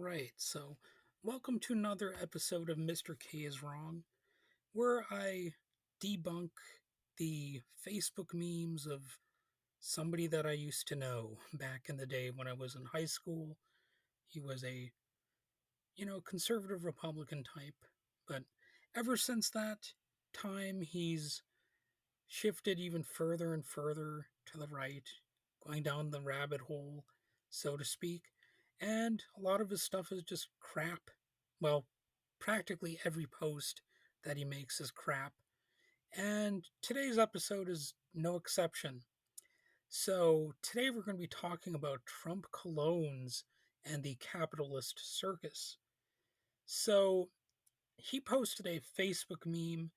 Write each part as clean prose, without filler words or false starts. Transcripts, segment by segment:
right, so welcome to another episode of Mr. K is Wrong, where I debunk the Facebook memes of somebody that I used to know back in the day when I was in high school. He was a, conservative Republican type, but ever since that time, he's shifted even further and further to the right, going down the rabbit hole, so to speak. And a lot of his stuff is just crap. Well, practically every post that he makes is crap. And today's episode is no exception. So, today we're going to be talking about Trump colognes and the capitalist circus. So, he posted a Facebook meme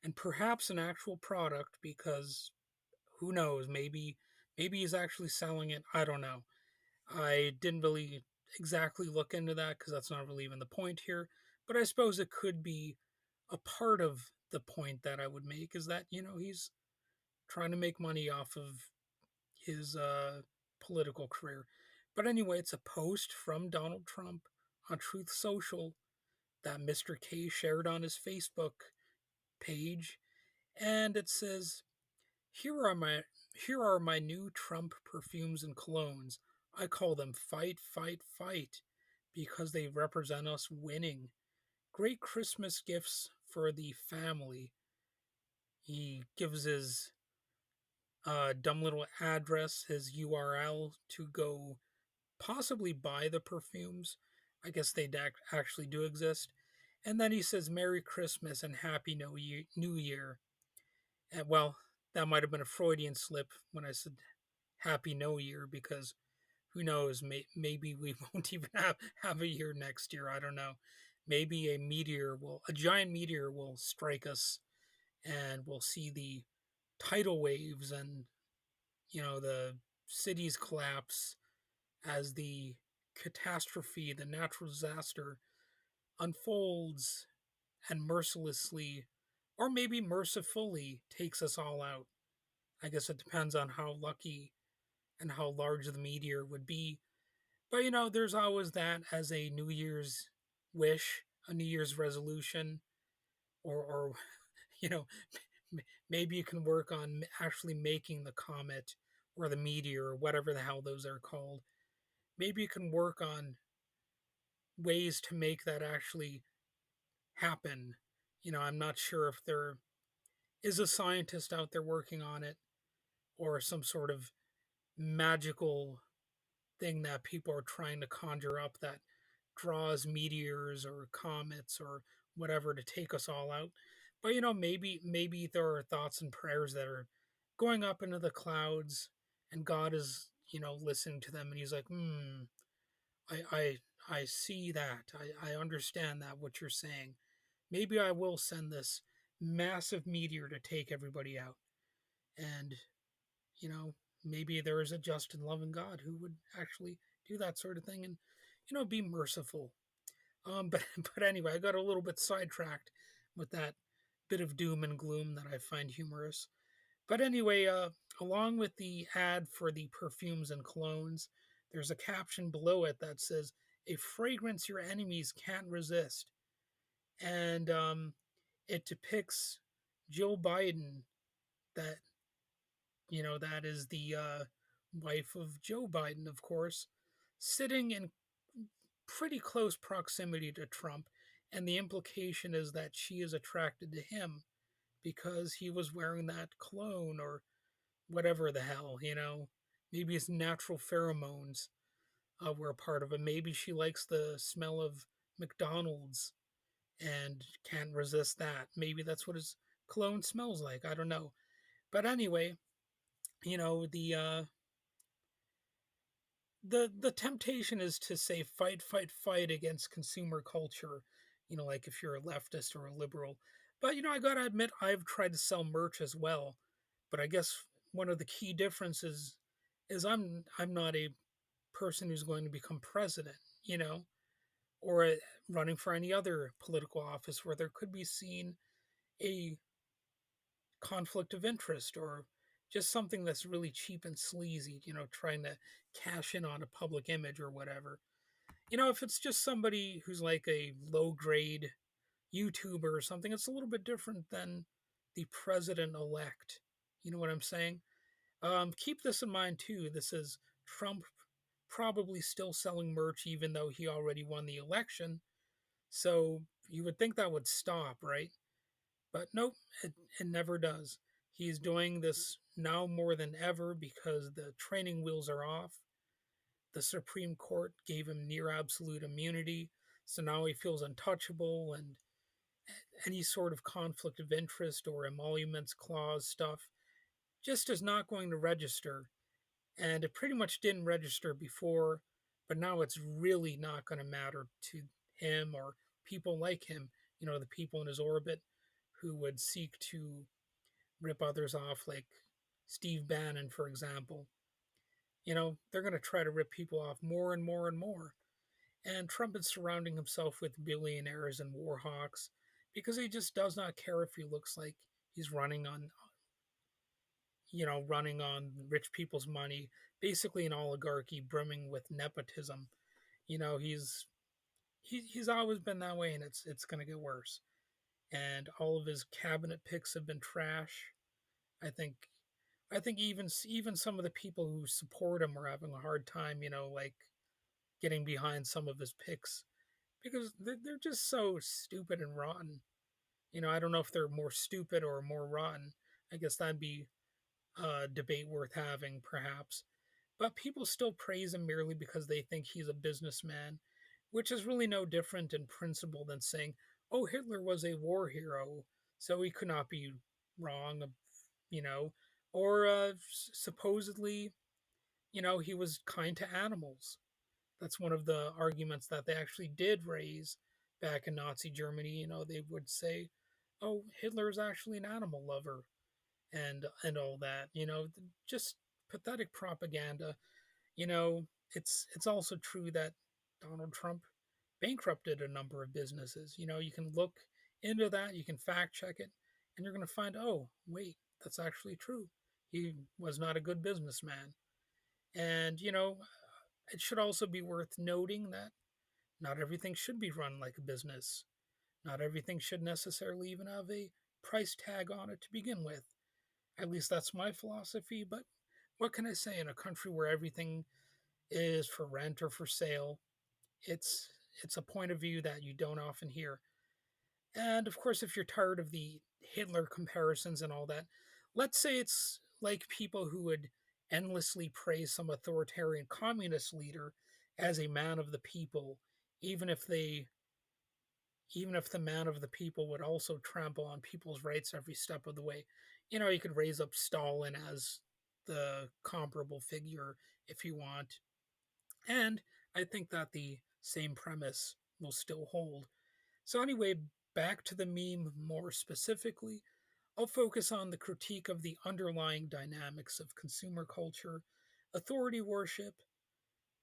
and perhaps an actual product because who knows? Maybe he's actually selling it. I don't know. I didn't really exactly look into that because that's not really even the point here. But I suppose it could be a part of the point that I would make is that he's trying to make money off of his political career. But anyway, it's a post from Donald Trump on Truth Social that Mr. K shared on his Facebook page, and it says, Here are my here are my new Trump perfumes and colognes. I call them fight, fight, fight because they represent us winning. Great Christmas gifts for the family. He gives his dumb little address, his URL to go possibly buy the perfumes. I guess they actually do exist. And then he says Merry Christmas and Happy New Year. And well, that might have been a Freudian slip when I said Happy New Year because who knows, maybe we won't even have a year next year. I don't know. Maybe a giant meteor will strike us and we'll see the tidal waves and, the cities collapse as the catastrophe, the natural disaster unfolds and mercilessly, or maybe mercifully, takes us all out. I guess it depends on how lucky and how large the meteor would be. But there's always that as a New Year's wish, a New Year's resolution, or you know, maybe you can work on actually making the comet or the meteor or whatever the hell those are called. Maybe you can work on ways to make that actually happen. I'm not sure if there is a scientist out there working on it or some sort of magical thing that people are trying to conjure up that draws meteors or comets or whatever to take us all out. But maybe there are thoughts and prayers that are going up into the clouds, and God is listening to them, and He's like, I see that, I understand that what you're saying. Maybe I will send this massive meteor to take everybody out, and you know, maybe there is a just and loving God who would actually do that sort of thing and, be merciful. But but anyway, I got a little bit sidetracked with that bit of doom and gloom that I find humorous. But anyway, along with the ad for the perfumes and colognes, there's a caption below it that says, "A fragrance your enemies can't resist," and it depicts Jill Biden, that that is the wife of Joe Biden, of course, sitting in pretty close proximity to Trump. And the implication is that she is attracted to him because he was wearing that cologne or whatever the hell, Maybe his natural pheromones were a part of it. Maybe she likes the smell of McDonald's and can't resist that. Maybe that's what his cologne smells like. I don't know. But anyway, the temptation is to say fight, fight, fight against consumer culture, like if you're a leftist or a liberal. But I gotta admit, I've tried to sell merch as well. But I guess one of the key differences is I'm not a person who's going to become president, or running for any other political office where there could be seen a conflict of interest or just something that's really cheap and sleazy, trying to cash in on a public image or whatever. If it's just somebody who's like a low grade YouTuber or something, it's a little bit different than the president elect. You know what I'm saying? Keep this in mind too. This is Trump probably still selling merch even though he already won the election. So you would think that would stop, right? But nope, it never does. He's doing this now more than ever because the training wheels are off. The Supreme Court gave him near absolute immunity, so now he feels untouchable, and any sort of conflict of interest or emoluments clause stuff just is not going to register. And it pretty much didn't register before, but now it's really not going to matter to him or people like him, the people in his orbit who would seek to rip others off, like Steve Bannon, for example. They're going to try to rip people off more and more and more. And Trump is surrounding himself with billionaires and war hawks because he just does not care if he looks like he's running on rich people's money, basically an oligarchy brimming with nepotism. He's always been that way, and it's going to get worse. And all of his cabinet picks have been trash. I think I think even some of the people who support him are having a hard time, like getting behind some of his picks because they're just so stupid and rotten. I don't know if they're more stupid or more rotten. I guess that'd be a debate worth having, perhaps. But people still praise him merely because they think he's a businessman, which is really no different in principle than saying, oh, Hitler was a war hero, so he could not be wrong, you know, or supposedly, he was kind to animals. That's one of the arguments that they actually did raise back in Nazi Germany. They would say, oh, Hitler is actually an animal lover and all that. Just pathetic propaganda. It's also true that Donald Trump bankrupted a number of businesses. You can look into that, you can fact check it, and you're going to find, oh, wait, that's actually true. He was not a good businessman. And, it should also be worth noting that not everything should be run like a business. Not everything should necessarily even have a price tag on it to begin with. At least that's my philosophy, but what can I say in a country where everything is for rent or for sale? It's it's a point of view that you don't often hear. And of course, if you're tired of the Hitler comparisons and all that, let's say it's like people who would endlessly praise some authoritarian communist leader as a man of the people, even if they even if the man of the people would also trample on people's rights every step of the way. You could raise up Stalin as the comparable figure if you want. And I think that the same premise will still hold. So, anyway, back to the meme more specifically, I'll focus on the critique of the underlying dynamics of consumer culture, authority worship,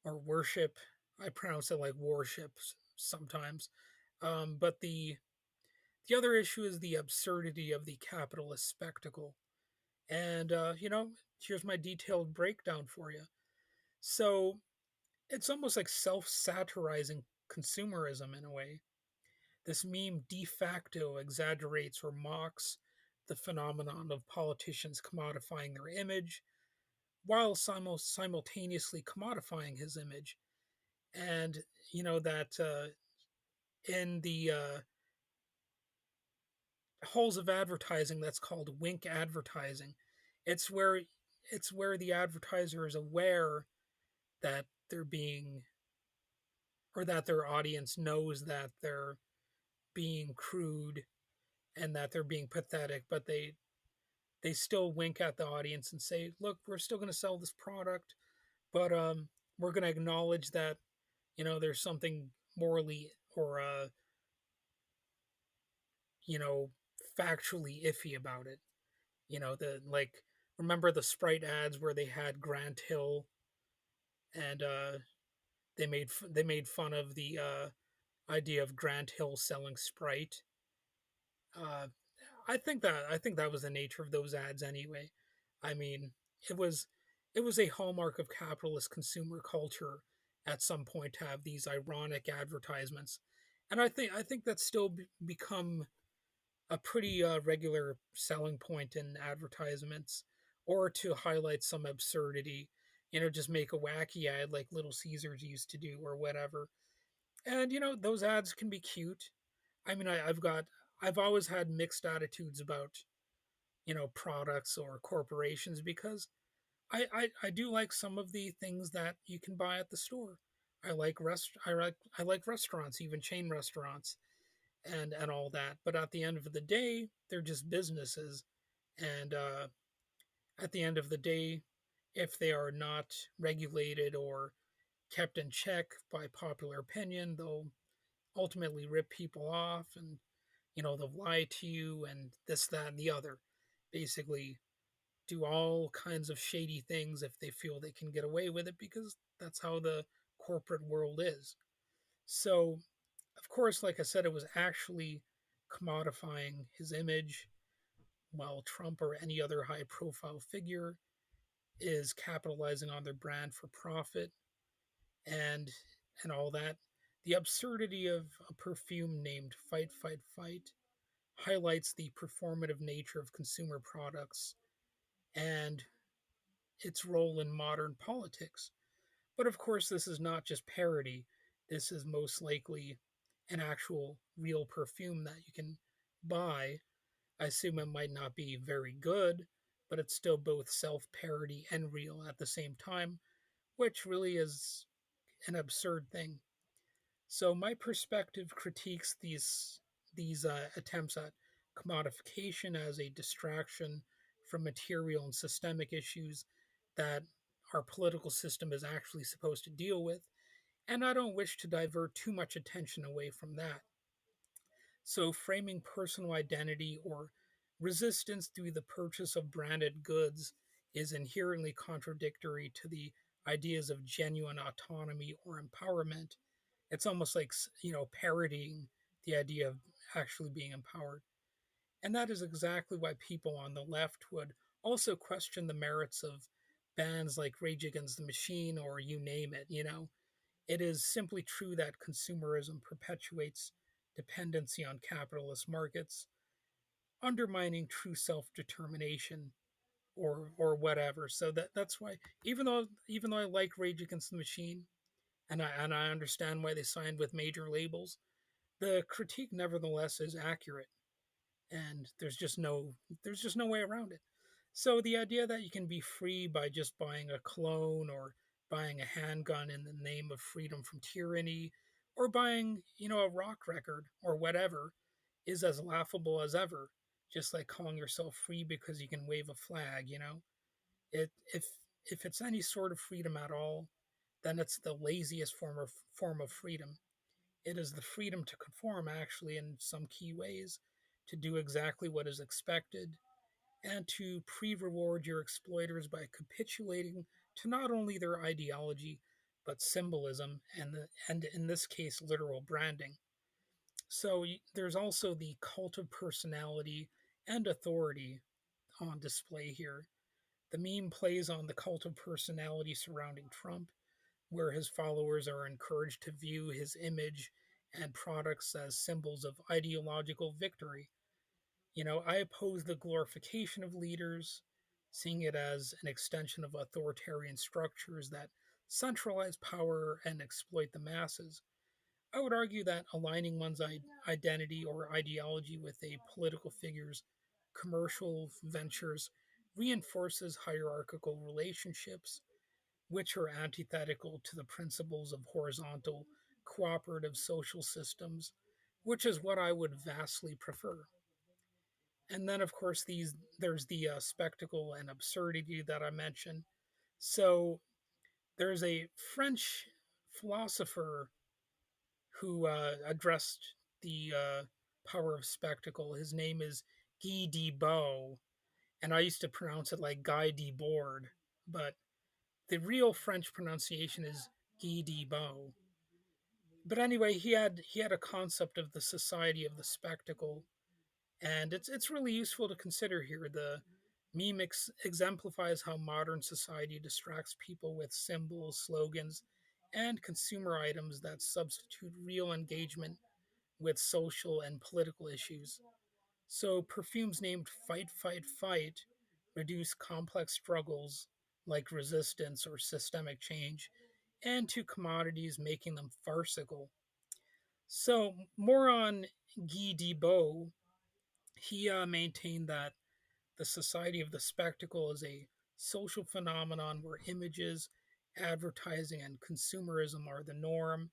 or worship. I pronounce it like warships sometimes. But the other issue is the absurdity of the capitalist spectacle. And, here's my detailed breakdown for you. So, it's almost like self satirizing consumerism in a way. This meme de facto exaggerates or mocks the phenomenon of politicians commodifying their image while simultaneously commodifying his image. And, that in the halls of advertising that's called wink advertising. It's where it's where the advertiser is aware that they're being or that their audience knows that they're being crude and that they're being pathetic, but they still wink at the audience and say, "Look, we're still going to sell this product, but we're going to acknowledge that there's something morally or you know factually iffy about it." The like remember the Sprite ads where they had Grant Hill and they made fun of the idea of Grant Hill selling Sprite. Uh, I think that was the nature of those ads anyway. I mean, it was it was a hallmark of capitalist consumer culture, at some point to have these ironic advertisements, and I think that's still become a pretty regular selling point in advertisements, or to highlight some absurdity. Just make a wacky ad like Little Caesars used to do, or whatever. And those ads can be cute. I mean, I've always had mixed attitudes about products or corporations, because I do like some of the things that you can buy at the store. I like restaurants, even chain restaurants, and all that. But at the end of the day, they're just businesses, and at the end of the day, if they are not regulated or kept in check by popular opinion, they'll ultimately rip people off, and they'll lie to you, and this, that, and the other. Basically, do all kinds of shady things if they feel they can get away with it, because that's how the corporate world is. So, of course, like I said, it was actually commodifying his image, while Trump or any other high profile figure is capitalizing on their brand for profit, and all that. The absurdity of a perfume named Fight Fight Fight highlights the performative nature of consumer products and its role in modern politics. But of course, this is not just parody. This is most likely an actual real perfume that you can buy. I assume it might not be very good, but it's still both self parody and real at the same time, which really is an absurd thing. So my perspective critiques these attempts at commodification as a distraction from material and systemic issues that our political system is actually supposed to deal with, and I don't wish to divert too much attention away from that. So framing personal identity or resistance through the purchase of branded goods is inherently contradictory to the ideas of genuine autonomy or empowerment. It's almost like parodying the idea of actually being empowered. And that is exactly why people on the left would also question the merits of bands like Rage Against the Machine, or you name it. It is simply true that consumerism perpetuates dependency on capitalist markets, undermining true self-determination, or whatever. So that's why, even though I like Rage Against the Machine, and I understand why they signed with major labels, the critique nevertheless is accurate, and there's just no way around it. So the idea that you can be free by just buying a cologne, or buying a handgun in the name of freedom from tyranny, or buying a rock record or whatever, is as laughable as ever. Just like calling yourself free because you can wave a flag. It if it's any sort of freedom at all, then it's the laziest form of freedom. It is the freedom to conform, actually, in some key ways, to do exactly what is expected, and to pre reward your exploiters by capitulating to not only their ideology, but symbolism, and in this case, literal branding. So there's also the cult of personality and authority on display here. The meme plays on the cult of personality surrounding Trump, where his followers are encouraged to view his image and products as symbols of ideological victory. I oppose the glorification of leaders, seeing it as an extension of authoritarian structures that centralize power and exploit the masses. I would argue that aligning one's identity or ideology with a political figure's commercial ventures reinforces hierarchical relationships, which are antithetical to the principles of horizontal, cooperative social systems, which is what I would vastly prefer. And then, of course, there's the spectacle and absurdity that I mentioned. So there's a French philosopher who addressed the power of spectacle. His name is Guy Debord, and I used to pronounce it like Guy Debord, but the real French pronunciation is Guy Debord. But anyway, he had a concept of the society of the spectacle, and it's really useful to consider here. The meme exemplifies how modern society distracts people with symbols, slogans, and consumer items that substitute real engagement with social and political issues. So, perfumes named Fight, Fight, Fight reduce complex struggles like resistance or systemic change and to commodities, making them farcical. So, more on Guy Debord, he maintained that the society of the spectacle is a social phenomenon where images, advertising, and consumerism are the norm,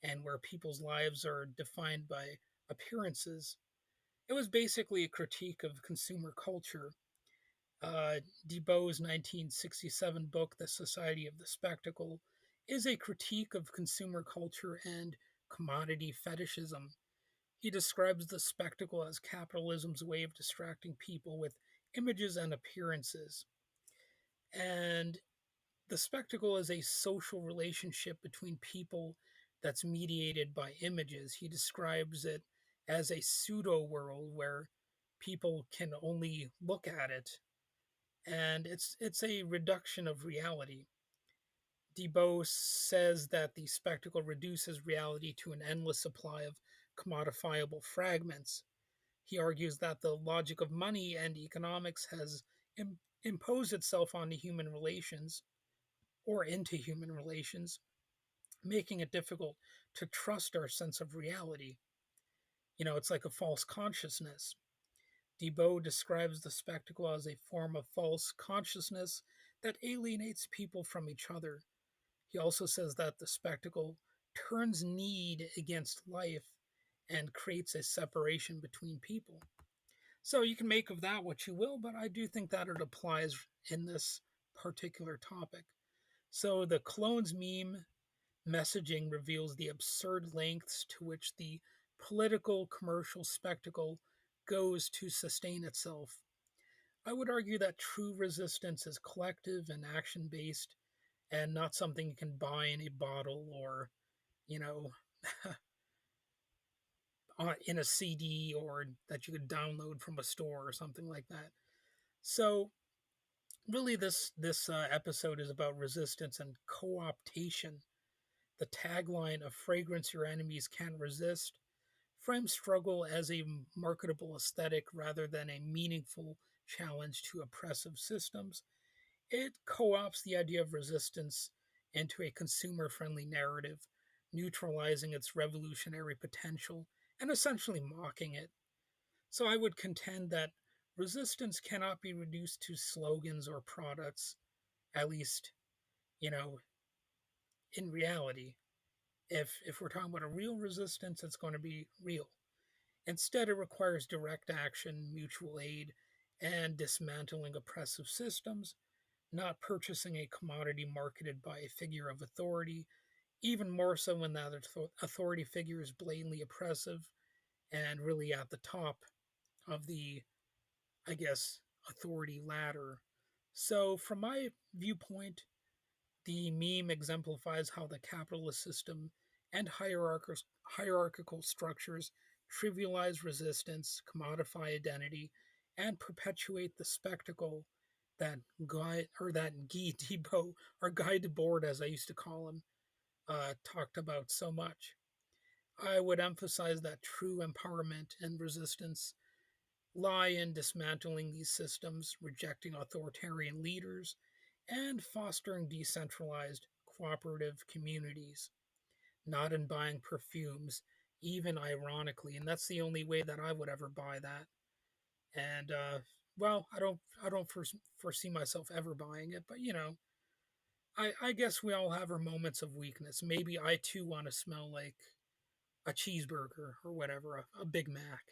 and where people's lives are defined by appearances. It was basically a critique of consumer culture. Uh, Debord's 1967 book, The Society of the Spectacle, is a critique of consumer culture and commodity fetishism. He describes the spectacle as capitalism's way of distracting people with images and appearances. And the spectacle is a social relationship between people that's mediated by images. He describes it as a pseudo world where people can only look at it, and it's a reduction of reality. Debose says that the spectacle reduces reality to an endless supply of commodifiable fragments. He argues that the logic of money and economics has imposed itself onto human relations or into human relations, making it difficult to trust our sense of reality. It's like a false consciousness. Debord describes the spectacle as a form of false consciousness that alienates people from each other. He also says that the spectacle turns need against life and creates a separation between people. So you can make of that what you will, but I do think that it applies in this particular topic. So the Colognes meme messaging reveals the absurd lengths to which the political commercial spectacle goes to sustain itself. I would argue that true resistance is collective and action based and not something you can buy in a bottle or, you know, in a CD or that you could download from a store or something like that. So, really, this episode is about resistance and co-optation. The tagline of "Fragrance Your Enemies Can't Resist" frames struggle as a marketable aesthetic rather than a meaningful challenge to oppressive systems. It co opts the idea of resistance into a consumer friendly narrative, neutralizing its revolutionary potential and essentially mocking it. So I would contend that resistance cannot be reduced to slogans or products, at least, you know, in reality. If we're talking about a real resistance, it's going to be real. Instead, it requires direct action, mutual aid, and dismantling oppressive systems, not purchasing a commodity marketed by a figure of authority, even more so when that authority figure is blatantly oppressive and really at the top of the, I guess, authority ladder. So, from my viewpoint, the meme exemplifies how the capitalist system and hierarchical structures trivialize resistance, commodify identity, and perpetuate the spectacle that Guy Debord, or Guy Debord as I used to call him, talked about so much. I would emphasize that true empowerment and resistance lie in dismantling these systems, rejecting authoritarian leaders, and fostering decentralized, cooperative communities, not in buying perfumes, even ironically. And that's the only way that I would ever buy that. And well, I don't foresee myself ever buying it, but I guess we all have our moments of weakness. Maybe I too want to smell like a cheeseburger or whatever, a Big Mac.